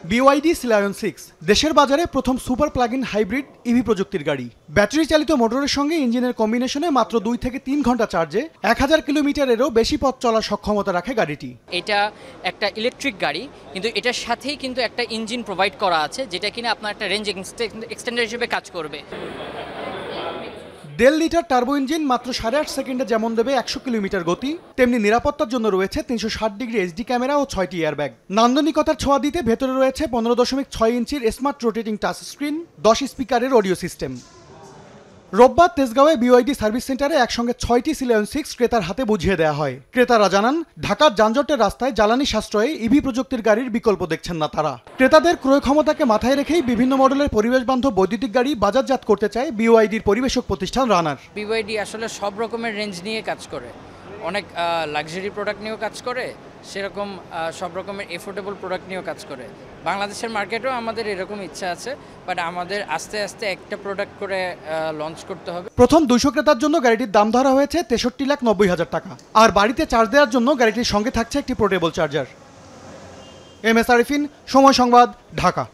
BYD Scion 6 দেশের বাজারে প্রথম সুপার প্লাগ-ইন হাইব্রিড ইভি প্রযুক্তির গাড়ি। ব্যাটারি চালিত মোটরের সঙ্গে ইঞ্জিনের কম্বিনেশনে মাত্র 2 থেকে 3 ঘন্টা চার্জে 1000 কিলোমিটারেরও বেশি পথ চলার সক্ষমতা রাখে গাড়িটি। এটা একটা ইলেকট্রিক গাড়ি, কিন্তু এটার সাথেই কিন্তু একটা ইঞ্জিন প্রোভাইড করা আছে, যেটা কিনা আপনার একটা রেঞ্জ এক্সটেন্ডার হিসেবে কাজ করবে। 1.5 লিটার টার্বো ইঞ্জিন মাত্র 8.5 সেকেন্ডে যেমন দেবে 100 কিলোমিটার গতি, তেমনি নিরাপত্তার জন্য রয়েছে 360 ডিগ্রি এইচডি ক্যামেরা ও 6টি এয়ারব্যাগ। নান্দনিকতার ছোঁয়া দিতে ভেতরে রয়েছে 15.6 ইঞ্চির স্মার্ট রোটেটিং টাচ স্ক্রিন, 10 স্পিকারের অডিও সিস্টেম। রোববার তেজগাঁওয়ে BYD সার্ভিস সেন্টারে একসঙ্গে 6টি Scion 6 ক্রেতার হাতে বুঝিয়ে দেওয়া হয়। ক্রেতারা জানান, ঢাকার যানজটের রাস্তায় জ্বালানি সাশ্রয়ে ইভি প্রযুক্তির গাড়ির বিকল্প দেখছেন না তারা। ক্রেতাদের ক্রয় ক্ষমতাকে মাথায় রেখেই বিভিন্ন মডেলের পরিবেশবান্ধব বৈদ্যুতিক গাড়ি বাজারজাত করতে চায় BYDর পরিবেশক প্রতিষ্ঠান রানার। BYD আসলে সব রকমের রেঞ্জ নিয়ে কাজ করে, অনেক লাক্সারি প্রোডাক্ট নিয়েও কাজ করে, সেরকম সব রকমের এফোর্ডেবল প্রোডাক্ট নিয়েও কাজ করে। বাংলাদেশের মার্কেটেও আমাদের এরকম ইচ্ছা আছে, বাট আমাদের আস্তে আস্তে একটা প্রোডাক্ট করে লঞ্চ করতে হবে। প্রথম 200 ক্রেতার জন্য গাড়িটির দাম ধরা হয়েছে 63,90,000 টাকা। আর বাড়িতে চার্জ দেওয়ার জন্য গাড়িটির সঙ্গে থাকছে একটি পোর্টেবল চার্জার। MS আরিফিন, সময় সংবাদ, ঢাকা।